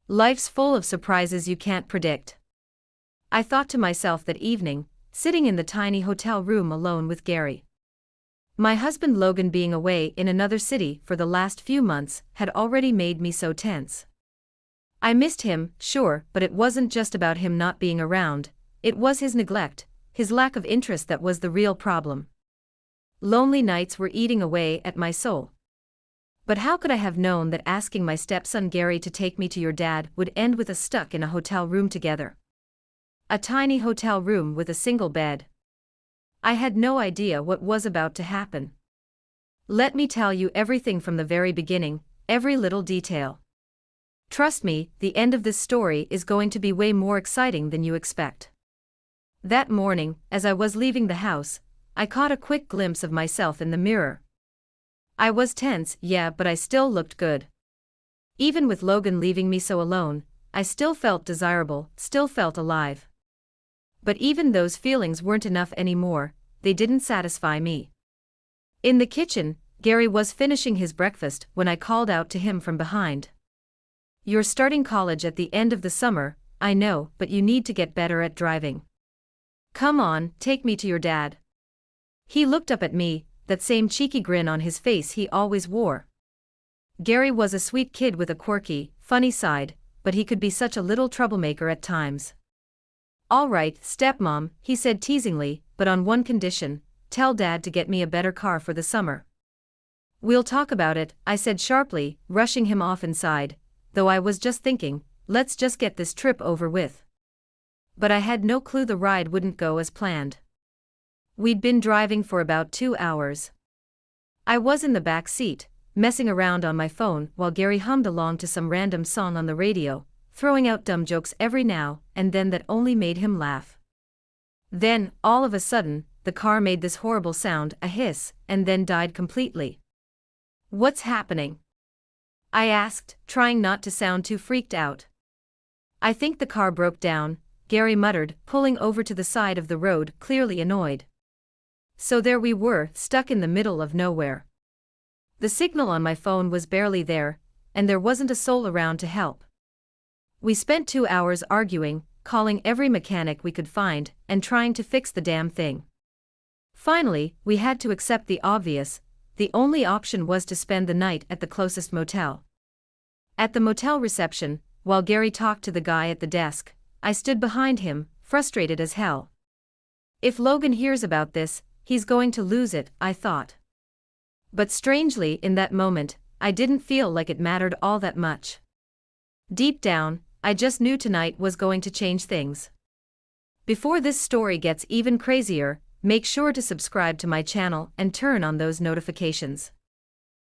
Life's full of surprises you can't predict. I thought to myself that evening, sitting in the tiny hotel room alone with Gary. My husband Logan being away in another city for the last few months had already made me so tense. I missed him, sure, but it wasn't just about him not being around, it was his neglect, his lack of interest that was the real problem. Lonely nights were eating away at my soul. But how could I have known that asking my stepson Gary to take me to your dad would end with us stuck in a hotel room together? A tiny hotel room with a single bed. I had no idea what was about to happen. Let me tell you everything from the very beginning, every little detail. Trust me, the end of this story is going to be way more exciting than you expect. That morning, as I was leaving the house, I caught a quick glimpse of myself in the mirror. I was tense, yeah, but I still looked good. Even with Logan leaving me so alone, I still felt desirable, still felt alive. But even those feelings weren't enough anymore, they didn't satisfy me. In the kitchen, Gary was finishing his breakfast when I called out to him from behind. You're starting college at the end of the summer, I know, but you need to get better at driving. Come on, take me to your dad. He looked up at me, that same cheeky grin on his face he always wore. Gary was a sweet kid with a quirky, funny side, but he could be such a little troublemaker at times. All right, stepmom, he said teasingly, but on one condition, tell dad to get me a better car for the summer. We'll talk about it, I said sharply, rushing him off inside, though I was just thinking, let's just get this trip over with. But I had no clue the ride wouldn't go as planned. We'd been driving for about 2 hours. I was in the back seat, messing around on my phone while Gary hummed along to some random song on the radio, throwing out dumb jokes every now and then that only made him laugh. Then, all of a sudden, the car made this horrible sound, a hiss, and then died completely. What's happening? I asked, trying not to sound too freaked out. I think the car broke down, Gary muttered, pulling over to the side of the road, clearly annoyed. So there we were, stuck in the middle of nowhere. The signal on my phone was barely there, and there wasn't a soul around to help. We spent 2 hours arguing, calling every mechanic we could find, and trying to fix the damn thing. Finally, we had to accept the obvious, the only option was to spend the night at the closest motel. At the motel reception, while Gary talked to the guy at the desk, I stood behind him, frustrated as hell. If Logan hears about this, he's going to lose it, I thought. But strangely, in that moment, I didn't feel like it mattered all that much. Deep down, I just knew tonight was going to change things. Before this story gets even crazier, make sure to subscribe to my channel and turn on those notifications.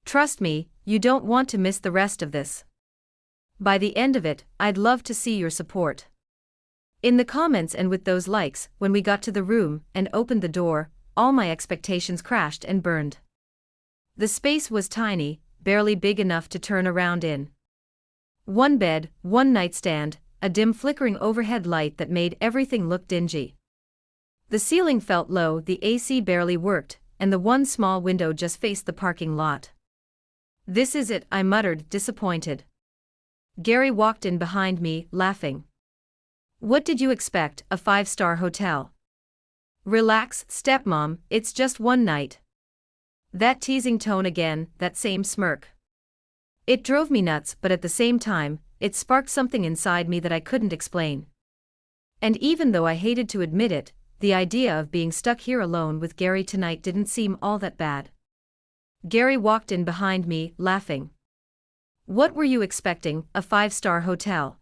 Trust me, you don't want to miss the rest of this. By the end of it, I'd love to see your support. In the comments and with those likes, when we got to the room and opened the door, all my expectations crashed and burned. The space was tiny, barely big enough to turn around in. One bed, one nightstand, a dim flickering overhead light that made everything look dingy. The ceiling felt low, the AC barely worked, and the one small window just faced the parking lot. This is it, I muttered, disappointed. Gary walked in behind me, laughing. What did you expect, a 5-star hotel? Relax, stepmom, it's just one night. That teasing tone again, that same smirk. It drove me nuts, but at the same time, it sparked something inside me that I couldn't explain. And even though I hated to admit it, the idea of being stuck here alone with Gary tonight didn't seem all that bad. Gary walked in behind me, laughing. What were you expecting, a 5-star hotel?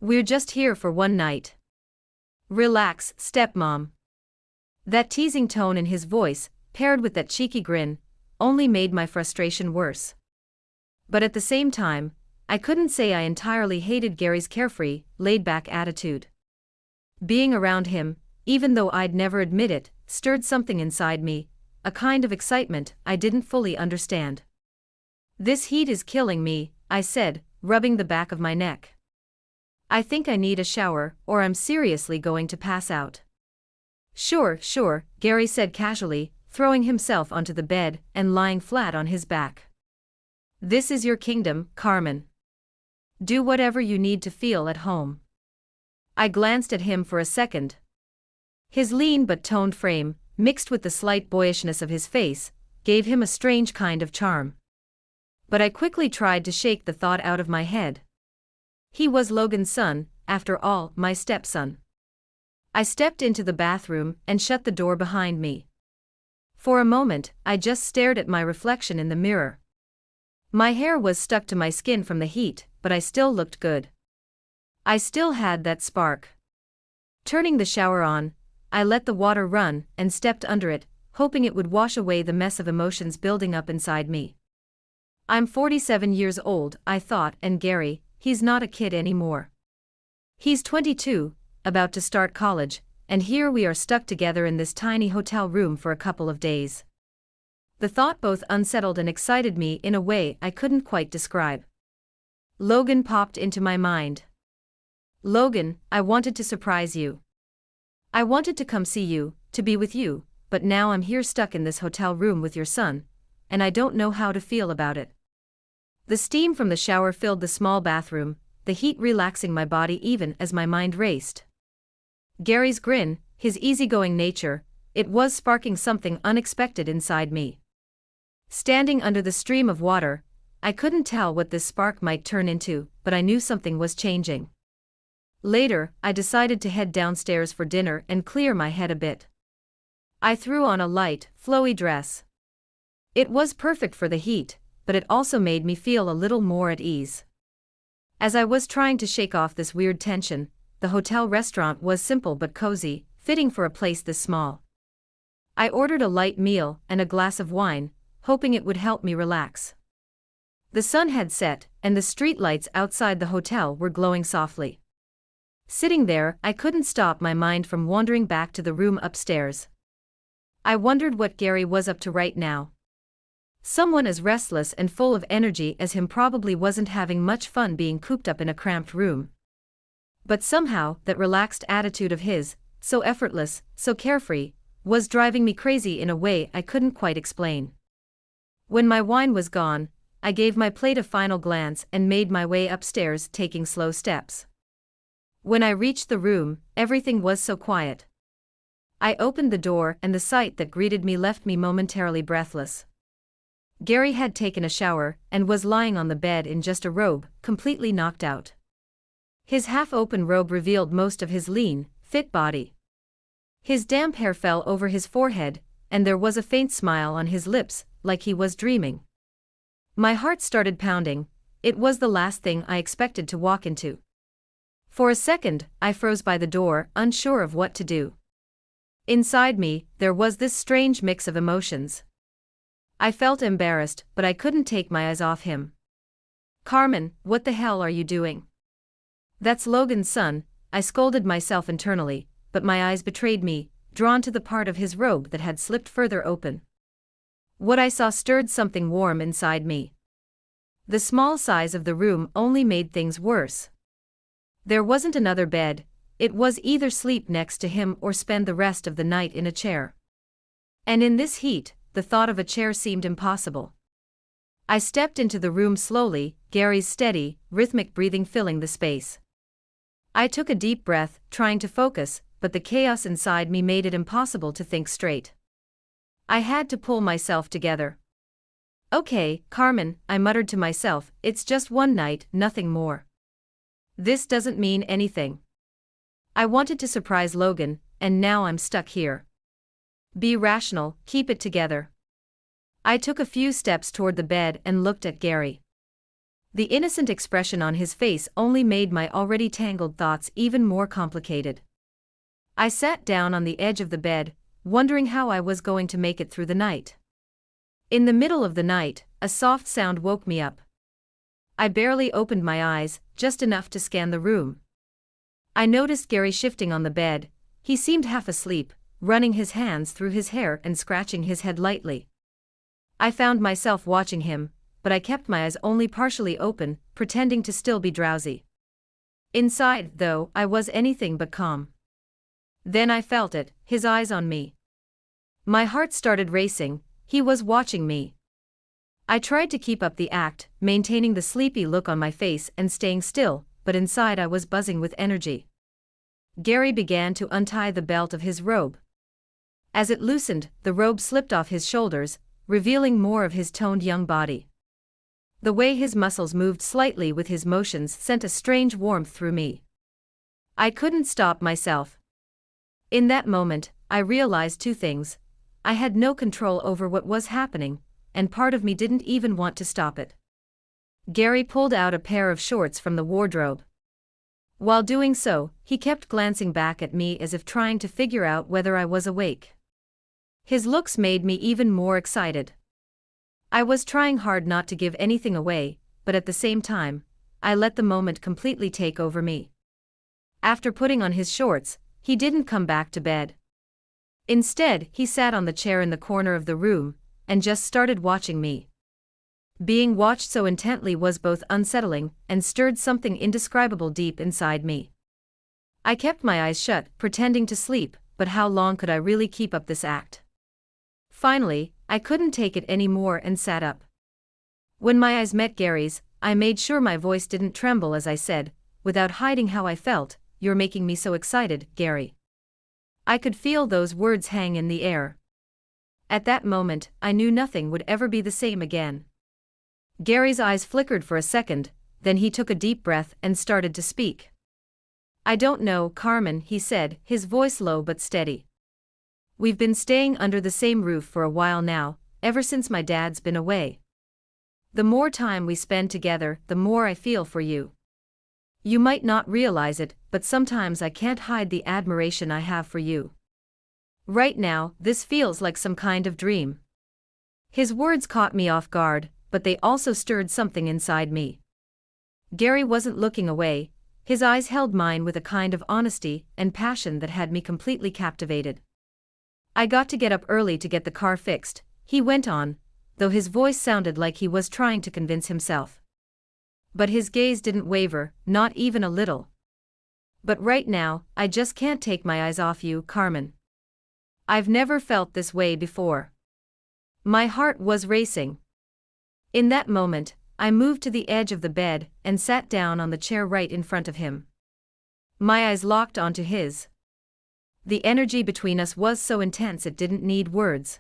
We're just here for one night. Relax, stepmom. That teasing tone in his voice, paired with that cheeky grin, only made my frustration worse. But at the same time, I couldn't say I entirely hated Gary's carefree, laid-back attitude. Being around him, even though I'd never admit it, stirred something inside me, a kind of excitement I didn't fully understand. This heat is killing me, I said, rubbing the back of my neck. I think I need a shower, or I'm seriously going to pass out. Sure, Gary said casually, throwing himself onto the bed and lying flat on his back. This is your kingdom, Carmen. Do whatever you need to feel at home. I glanced at him for a second. His lean but toned frame, mixed with the slight boyishness of his face, gave him a strange kind of charm. But I quickly tried to shake the thought out of my head. He was Logan's son, after all, my stepson. I stepped into the bathroom and shut the door behind me. For a moment, I just stared at my reflection in the mirror. My hair was stuck to my skin from the heat, but I still looked good. I still had that spark. Turning the shower on, I let the water run and stepped under it, hoping it would wash away the mess of emotions building up inside me. I'm 47 years old, I thought, and Gary, he's not a kid anymore. He's 22, about to start college, and here we are stuck together in this tiny hotel room for a couple of days. The thought both unsettled and excited me in a way I couldn't quite describe. Logan popped into my mind. Logan, I wanted to surprise you. I wanted to come see you, to be with you, but now I'm here stuck in this hotel room with your son, and I don't know how to feel about it. The steam from the shower filled the small bathroom, the heat relaxing my body even as my mind raced. Gary's grin, his easygoing nature, it was sparking something unexpected inside me. Standing under the stream of water, I couldn't tell what this spark might turn into, but I knew something was changing. Later, I decided to head downstairs for dinner and clear my head a bit. I threw on a light, flowy dress. It was perfect for the heat, but it also made me feel a little more at ease. As I was trying to shake off this weird tension, the hotel restaurant was simple but cozy, fitting for a place this small. I ordered a light meal and a glass of wine, hoping it would help me relax. The sun had set, and the street lights outside the hotel were glowing softly. Sitting there, I couldn't stop my mind from wandering back to the room upstairs. I wondered what Gary was up to right now. Someone as restless and full of energy as him probably wasn't having much fun being cooped up in a cramped room. But somehow, that relaxed attitude of his, so effortless, so carefree, was driving me crazy in a way I couldn't quite explain. When my wine was gone, I gave my plate a final glance and made my way upstairs, taking slow steps. When I reached the room, everything was so quiet. I opened the door and the sight that greeted me left me momentarily breathless. Gary had taken a shower and was lying on the bed in just a robe, completely knocked out. His half-open robe revealed most of his lean, fit body. His damp hair fell over his forehead, and there was a faint smile on his lips, like he was dreaming. My heart started pounding. It was the last thing I expected to walk into. For a second, I froze by the door, unsure of what to do. Inside me, there was this strange mix of emotions. I felt embarrassed, but I couldn't take my eyes off him. Carmen, what the hell are you doing? That's Logan's son, I scolded myself internally, but my eyes betrayed me, drawn to the part of his robe that had slipped further open. What I saw stirred something warm inside me. The small size of the room only made things worse. There wasn't another bed, it was either sleep next to him or spend the rest of the night in a chair. And in this heat, the thought of a chair seemed impossible. I stepped into the room slowly, Gary's steady, rhythmic breathing filling the space. I took a deep breath, trying to focus, but the chaos inside me made it impossible to think straight. I had to pull myself together. Okay, Carmen, I muttered to myself, it's just one night, nothing more. This doesn't mean anything. I wanted to surprise Logan, and now I'm stuck here. Be rational, keep it together. I took a few steps toward the bed and looked at Gary. The innocent expression on his face only made my already tangled thoughts even more complicated. I sat down on the edge of the bed, wondering how I was going to make it through the night. In the middle of the night, a soft sound woke me up. I barely opened my eyes, just enough to scan the room. I noticed Gary shifting on the bed. He seemed half asleep, running his hands through his hair and scratching his head lightly. I found myself watching him, but I kept my eyes only partially open, pretending to still be drowsy. Inside, though, I was anything but calm. Then I felt it, his eyes on me. My heart started racing, he was watching me. I tried to keep up the act, maintaining the sleepy look on my face and staying still, but inside I was buzzing with energy. Gary began to untie the belt of his robe. As it loosened, the robe slipped off his shoulders, revealing more of his toned young body. The way his muscles moved slightly with his motions sent a strange warmth through me. I couldn't stop myself. In that moment, I realized two things. I had no control over what was happening, and part of me didn't even want to stop it. Gary pulled out a pair of shorts from the wardrobe. While doing so, he kept glancing back at me as if trying to figure out whether I was awake. His looks made me even more excited. I was trying hard not to give anything away, but at the same time, I let the moment completely take over me. After putting on his shorts, he didn't come back to bed. Instead, he sat on the chair in the corner of the room, and just started watching me. Being watched so intently was both unsettling and stirred something indescribable deep inside me. I kept my eyes shut, pretending to sleep, but how long could I really keep up this act? Finally, I couldn't take it anymore and sat up. When my eyes met Gary's, I made sure my voice didn't tremble as I said, without hiding how I felt, "You're making me so excited, Gary." I could feel those words hang in the air. At that moment, I knew nothing would ever be the same again. Gary's eyes flickered for a second, then he took a deep breath and started to speak. "I don't know, Carmen," he said, his voice low but steady. "We've been staying under the same roof for a while now, ever since my dad's been away. The more time we spend together, the more I feel for you. You might not realize it, but sometimes I can't hide the admiration I have for you. Right now, this feels like some kind of dream." His words caught me off guard, but they also stirred something inside me. Gary wasn't looking away, his eyes held mine with a kind of honesty and passion that had me completely captivated. "I got to get up early to get the car fixed," he went on, though his voice sounded like he was trying to convince himself. But his gaze didn't waver, not even a little. "But right now, I just can't take my eyes off you, Carmen. I've never felt this way before." My heart was racing. In that moment, I moved to the edge of the bed and sat down on the chair right in front of him. My eyes locked onto his. The energy between us was so intense it didn't need words.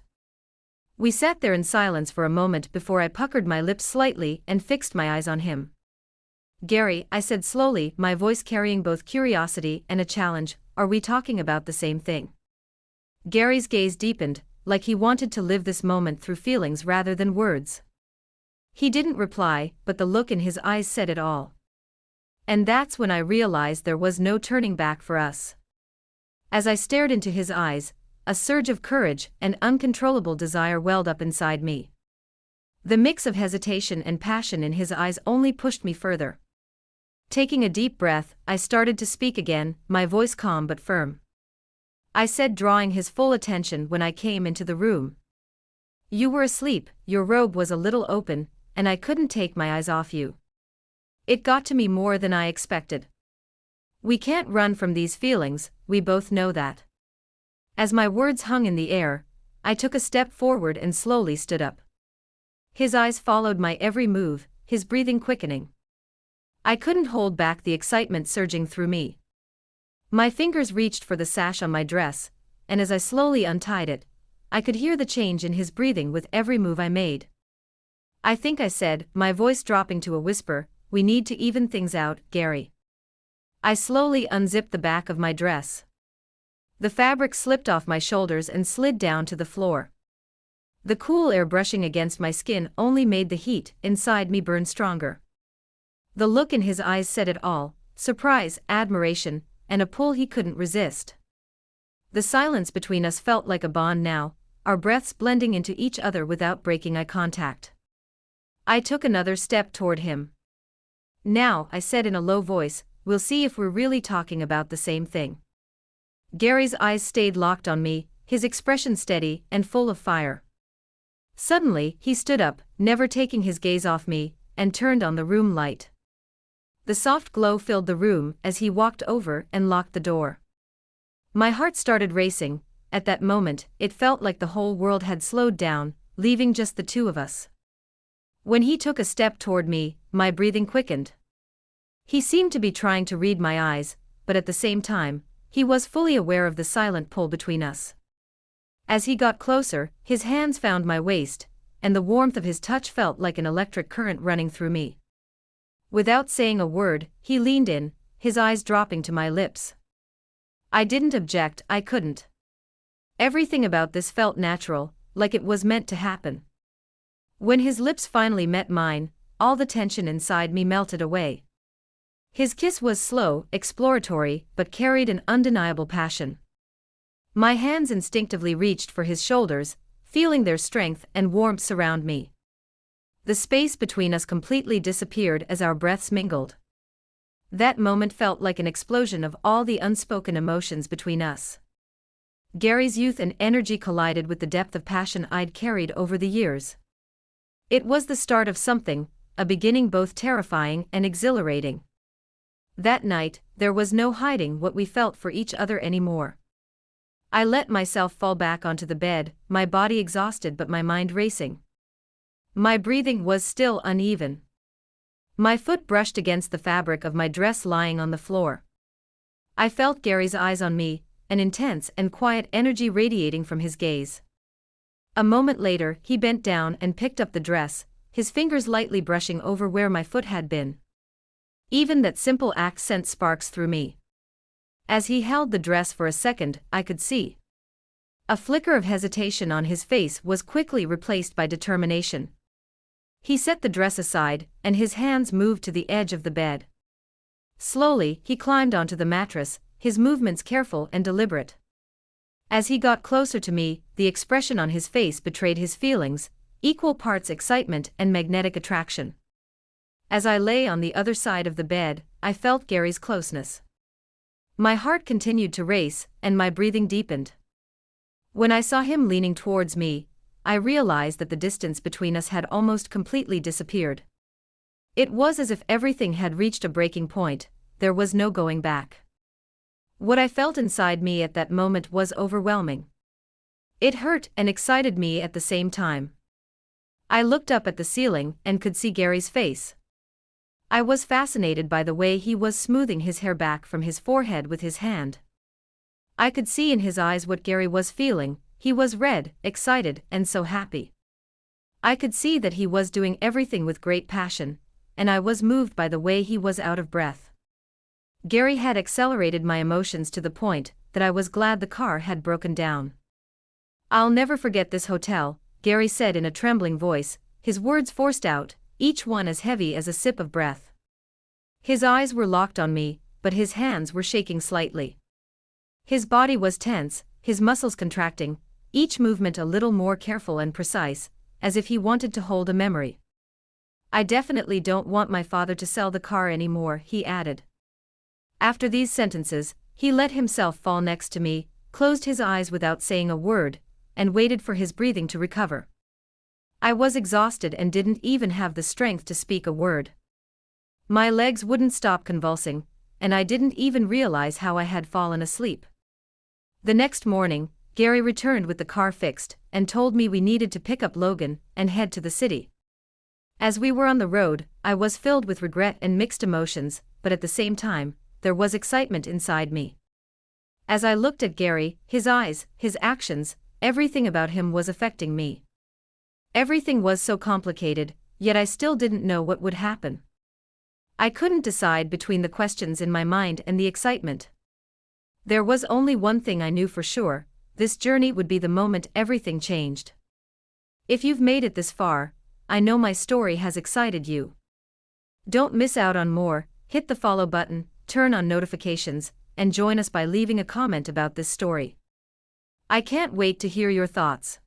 We sat there in silence for a moment before I puckered my lips slightly and fixed my eyes on him. "Gary," I said slowly, my voice carrying both curiosity and a challenge, "are we talking about the same thing?" Gary's gaze deepened, like he wanted to live this moment through feelings rather than words. He didn't reply, but the look in his eyes said it all. And that's when I realized there was no turning back for us. As I stared into his eyes, a surge of courage and uncontrollable desire welled up inside me. The mix of hesitation and passion in his eyes only pushed me further. Taking a deep breath, I started to speak again, my voice calm but firm. I said, drawing his full attention when I came into the room. "You were asleep, your robe was a little open, and I couldn't take my eyes off you. It got to me more than I expected. We can't run from these feelings, we both know that." As my words hung in the air, I took a step forward and slowly stood up. His eyes followed my every move, his breathing quickening. I couldn't hold back the excitement surging through me. My fingers reached for the sash on my dress, and as I slowly untied it, I could hear the change in his breathing with every move I made. "I think," I said, my voice dropping to a whisper, "we need to even things out, Gary." I slowly unzipped the back of my dress. The fabric slipped off my shoulders and slid down to the floor. The cool air brushing against my skin only made the heat inside me burn stronger. The look in his eyes said it all: surprise, admiration, and a pull he couldn't resist. The silence between us felt like a bond now, our breaths blending into each other without breaking eye contact. I took another step toward him. "Now," I said in a low voice, "we'll see if we're really talking about the same thing." Gary's eyes stayed locked on me, his expression steady and full of fire. Suddenly, he stood up, never taking his gaze off me, and turned on the room light. The soft glow filled the room as he walked over and locked the door. My heart started racing. At that moment, it felt like the whole world had slowed down, leaving just the two of us. When he took a step toward me, my breathing quickened. He seemed to be trying to read my eyes, but at the same time, he was fully aware of the silent pull between us. As he got closer, his hands found my waist, and the warmth of his touch felt like an electric current running through me. Without saying a word, he leaned in, his eyes dropping to my lips. I didn't object, I couldn't. Everything about this felt natural, like it was meant to happen. When his lips finally met mine, all the tension inside me melted away. His kiss was slow, exploratory, but carried an undeniable passion. My hands instinctively reached for his shoulders, feeling their strength and warmth surround me. The space between us completely disappeared as our breaths mingled. That moment felt like an explosion of all the unspoken emotions between us. Gary's youth and energy collided with the depth of passion I'd carried over the years. It was the start of something, a beginning both terrifying and exhilarating. That night, there was no hiding what we felt for each other anymore. I let myself fall back onto the bed, my body exhausted but my mind racing. My breathing was still uneven. My foot brushed against the fabric of my dress lying on the floor. I felt Gary's eyes on me, an intense and quiet energy radiating from his gaze. A moment later, he bent down and picked up the dress, his fingers lightly brushing over where my foot had been. Even that simple act sent sparks through me. As he held the dress for a second, I could see. A flicker of hesitation on his face was quickly replaced by determination. He set the dress aside, and his hands moved to the edge of the bed. Slowly, he climbed onto the mattress, his movements careful and deliberate. As he got closer to me, the expression on his face betrayed his feelings, equal parts excitement and magnetic attraction. As I lay on the other side of the bed, I felt Gary's closeness. My heart continued to race, and my breathing deepened. When I saw him leaning towards me, I realized that the distance between us had almost completely disappeared. It was as if everything had reached a breaking point, there was no going back. What I felt inside me at that moment was overwhelming. It hurt and excited me at the same time. I looked up at the ceiling and could see Gary's face. I was fascinated by the way he was smoothing his hair back from his forehead with his hand. I could see in his eyes what Gary was feeling, he was red, excited, and so happy. I could see that he was doing everything with great passion, and I was moved by the way he was out of breath. Gary had accelerated my emotions to the point that I was glad the car had broken down. "I'll never forget this hotel," Gary said in a trembling voice, his words forced out, each one as heavy as a sip of breath. His eyes were locked on me, but his hands were shaking slightly. His body was tense, his muscles contracting, each movement a little more careful and precise, as if he wanted to hold a memory. "I definitely don't want my father to sell the car anymore," he added. After these sentences, he let himself fall next to me, closed his eyes without saying a word, and waited for his breathing to recover. I was exhausted and didn't even have the strength to speak a word. My legs wouldn't stop convulsing, and I didn't even realize how I had fallen asleep. The next morning, Gary returned with the car fixed, and told me we needed to pick up Logan and head to the city. As we were on the road, I was filled with regret and mixed emotions, but at the same time, there was excitement inside me. As I looked at Gary, his eyes, his actions, everything about him was affecting me. Everything was so complicated, yet I still didn't know what would happen. I couldn't decide between the questions in my mind and the excitement. There was only one thing I knew for sure, this journey would be the moment everything changed. If you've made it this far, I know my story has excited you. Don't miss out on more, hit the follow button, turn on notifications, and join us by leaving a comment about this story. I can't wait to hear your thoughts.